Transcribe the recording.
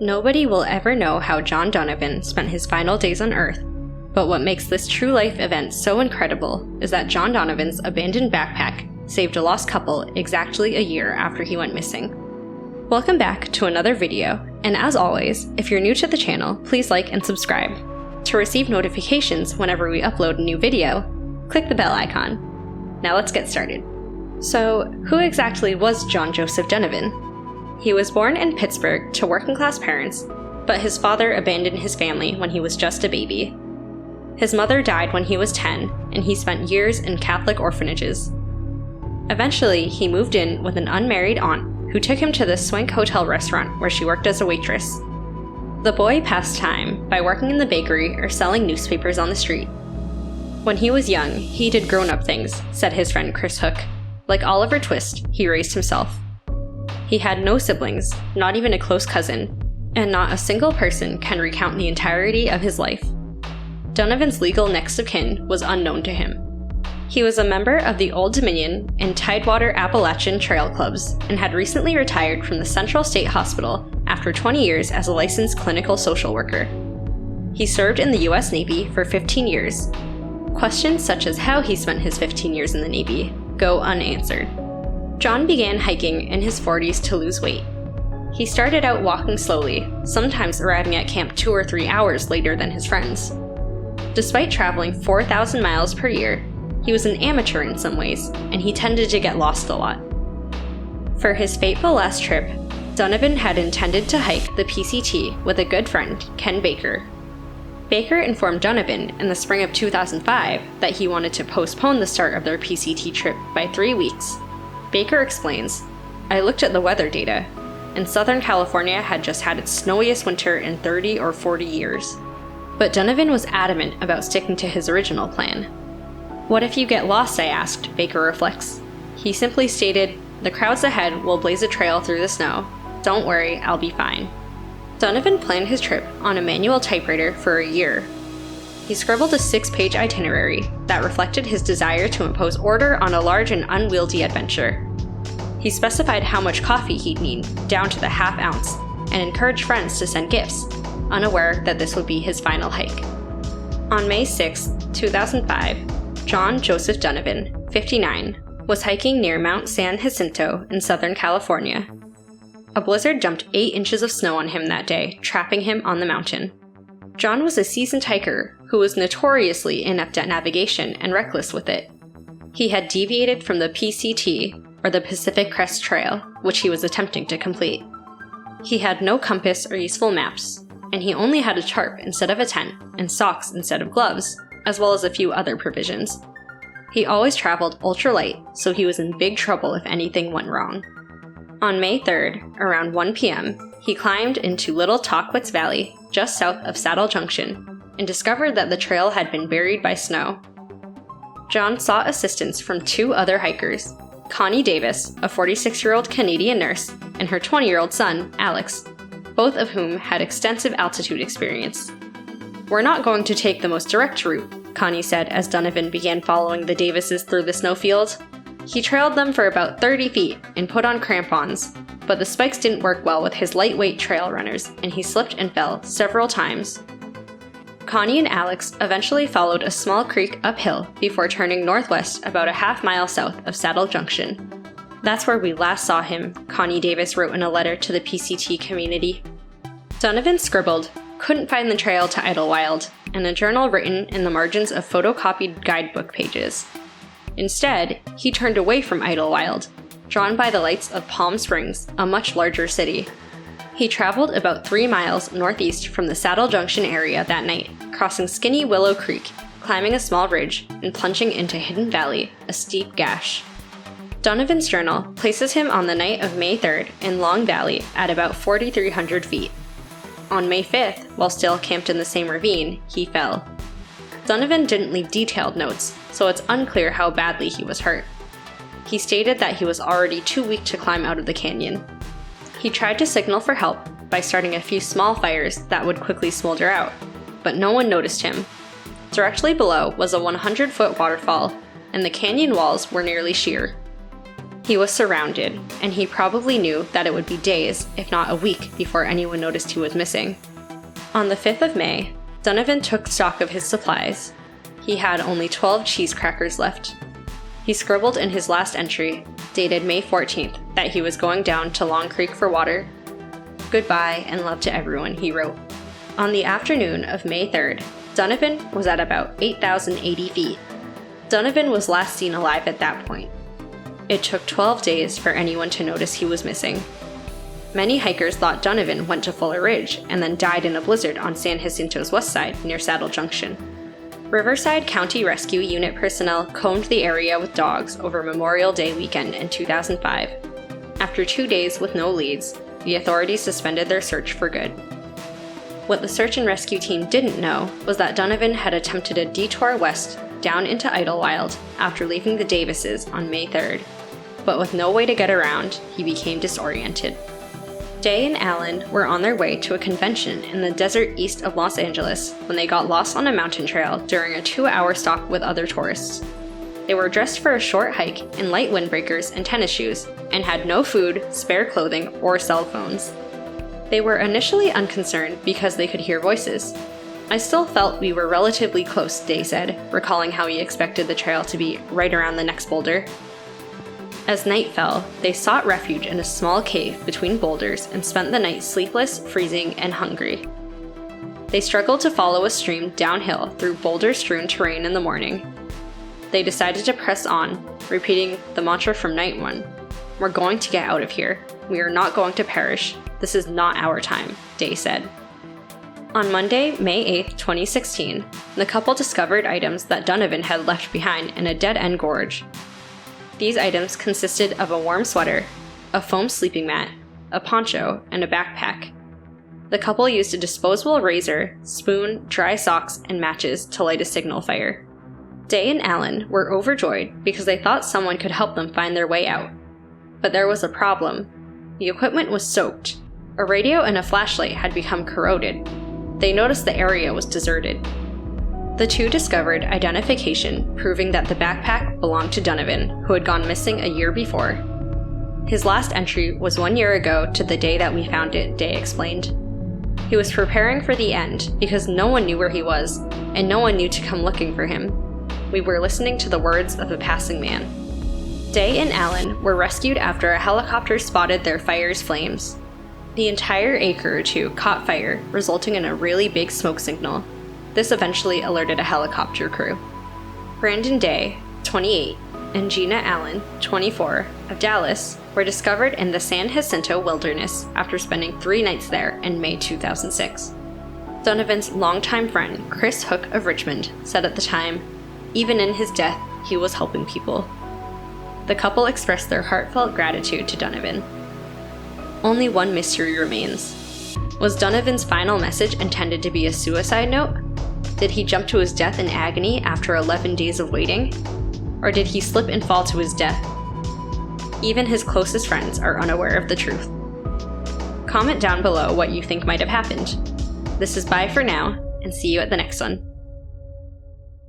Nobody will ever know how John Donovan spent his final days on Earth, but what makes this true life event so incredible is that John Donovan's abandoned backpack saved a lost couple exactly a year after he went missing. Welcome back to another video, and as always, if you're new to the channel, please like and subscribe. To receive notifications whenever we upload a new video, click the bell icon. Now let's get started. So, who exactly was John Joseph Donovan? He was born in Pittsburgh to working-class parents, but his father abandoned his family when he was just a baby. His mother died when he was 10, and he spent years in Catholic orphanages. Eventually, he moved in with an unmarried aunt who took him to the Swank Hotel restaurant where she worked as a waitress. The boy passed time by working in the bakery or selling newspapers on the street. When he was young, he did grown-up things, said his friend Chris Hook. Like Oliver Twist, he raised himself. He had no siblings, not even a close cousin, and not a single person can recount the entirety of his life. Donovan's legal next of kin was unknown to him. He was a member of the Old Dominion and Tidewater Appalachian Trail Clubs and had recently retired from the Central State Hospital after 20 years as a licensed clinical social worker. He served in the U.S. Navy for 15 years. Questions such as how he spent his 15 years in the Navy go unanswered. John began hiking in his 40s to lose weight. He started out walking slowly, sometimes arriving at camp 2 or 3 hours later than his friends. Despite traveling 4,000 miles per year, he was an amateur in some ways, and he tended to get lost a lot. For his fateful last trip, Donovan had intended to hike the PCT with a good friend, Ken Baker. Baker informed Donovan in the spring of 2005 that he wanted to postpone the start of their PCT trip by 3 weeks. Baker explains, "I looked at the weather data, and Southern California had just had its snowiest winter in 30 or 40 years. But Donovan was adamant about sticking to his original plan. "What if you get lost?" I asked, Baker reflects. He simply stated, "The crowds ahead will blaze a trail through the snow. Don't worry, I'll be fine." Donovan planned his trip on a manual typewriter for a year. He scribbled a 6-page itinerary that reflected his desire to impose order on a large and unwieldy adventure. He specified how much coffee he'd need, down to the half ounce, and encouraged friends to send gifts, unaware that this would be his final hike. On May 6, 2005, John Joseph Donovan, 59, was hiking near Mount San Jacinto in Southern California. A blizzard dumped 8 inches of snow on him that day, trapping him on the mountain. John was a seasoned hiker who was notoriously inept at navigation and reckless with it. He had deviated from the PCT, or the Pacific Crest Trail, which he was attempting to complete. He had no compass or useful maps, and he only had a tarp instead of a tent and socks instead of gloves, as well as a few other provisions. He always traveled ultralight, so he was in big trouble if anything went wrong. On May 3rd, around 1 p.m., he climbed into Little Tockwitz Valley, just south of Saddle Junction, and discovered that the trail had been buried by snow. John sought assistance from 2 other hikers, Connie Davis, a 46-year-old Canadian nurse, and her 20-year-old son, Alex, both of whom had extensive altitude experience. "We're not going to take the most direct route," Connie said as Donovan began following the Davises through the snowfield. He trailed them for about 30 feet and put on crampons, but the spikes didn't work well with his lightweight trail runners, and he slipped and fell several times. Connie and Alex eventually followed a small creek uphill before turning northwest about a half-mile south of Saddle Junction. "That's where we last saw him," Connie Davis wrote in a letter to the PCT community. Donovan scribbled, "Couldn't find the trail to Idlewild," in a journal written in the margins of photocopied guidebook pages. Instead, he turned away from Idlewild, drawn by the lights of Palm Springs, a much larger city. He traveled about 3 miles northeast from the Saddle Junction area that night, crossing Skinny Willow Creek, climbing a small ridge, and plunging into Hidden Valley, a steep gash. Donovan's journal places him on the night of May 3rd in Long Valley at about 4,300 feet. On May 5th, while still camped in the same ravine, he fell. Donovan didn't leave detailed notes, so it's unclear how badly he was hurt. He stated that he was already too weak to climb out of the canyon. He tried to signal for help by starting a few small fires that would quickly smolder out, but no one noticed him. Directly below was a 100-foot waterfall, and the canyon walls were nearly sheer. He was surrounded, and he probably knew that it would be days, if not a week, before anyone noticed he was missing. On the 5th of May, Donovan took stock of his supplies. He had only 12 cheese crackers left. He scribbled in his last entry, dated May 14th, that he was going down to Long Creek for water. "Goodbye and love to everyone," he wrote. On the afternoon of May 3rd, Donovan was at about 8,080 feet. Donovan was last seen alive at that point. It took 12 days for anyone to notice he was missing. Many hikers thought Donovan went to Fuller Ridge and then died in a blizzard on San Jacinto's west side near Saddle Junction. Riverside County Rescue Unit personnel combed the area with dogs over Memorial Day weekend in 2005. After 2 days with no leads, the authorities suspended their search for good. What the search and rescue team didn't know was that Donovan had attempted a detour west down into Idlewild after leaving the Davises on May 3rd. But with no way to get around, he became disoriented. Day and Alan were on their way to a convention in the desert east of Los Angeles when they got lost on a mountain trail during a 2-hour stop with other tourists. They were dressed for a short hike in light windbreakers and tennis shoes, and had no food, spare clothing, or cell phones. They were initially unconcerned because they could hear voices. "I still felt we were relatively close," Day said, recalling how he expected the trail to be right around the next boulder. As night fell, they sought refuge in a small cave between boulders and spent the night sleepless, freezing, and hungry. They struggled to follow a stream downhill through boulder-strewn terrain in the morning. They decided to press on, repeating the mantra from night one, "We're going to get out of here. We are not going to perish. This is not our time," Day said. On Monday, May 8, 2016, the couple discovered items that Donovan had left behind in a dead-end gorge. These items consisted of a warm sweater, a foam sleeping mat, a poncho, and a backpack. The couple used a disposable razor, spoon, dry socks, and matches to light a signal fire. Day and Alan were overjoyed because they thought someone could help them find their way out. But there was a problem. The equipment was soaked. A radio and a flashlight had become corroded. They noticed the area was deserted. The two discovered identification proving that the backpack belonged to Donovan, who had gone missing a year before. His last entry was 1 year ago to the day that we found it, Day explained. He was preparing for the end because no one knew where he was, and no one knew to come looking for him. We were listening to the words of a passing man. Day and Alan were rescued after a helicopter spotted their fire's flames. The entire acre or two caught fire, resulting in a really big smoke signal. This eventually alerted a helicopter crew. Brandon Day, 28, and Gina Allen, 24, of Dallas, were discovered in the San Jacinto wilderness after spending 3 nights there in May 2006. Donovan's longtime friend, Chris Hook of Richmond, said at the time, "Even in his death, he was helping people." The couple expressed their heartfelt gratitude to Donovan. Only one mystery remains. Was Donovan's final message intended to be a suicide note? Did he jump to his death in agony after 11 days of waiting? Or did he slip and fall to his death? Even his closest friends are unaware of the truth. Comment down below what you think might have happened. This is bye for now, and see you at the next one.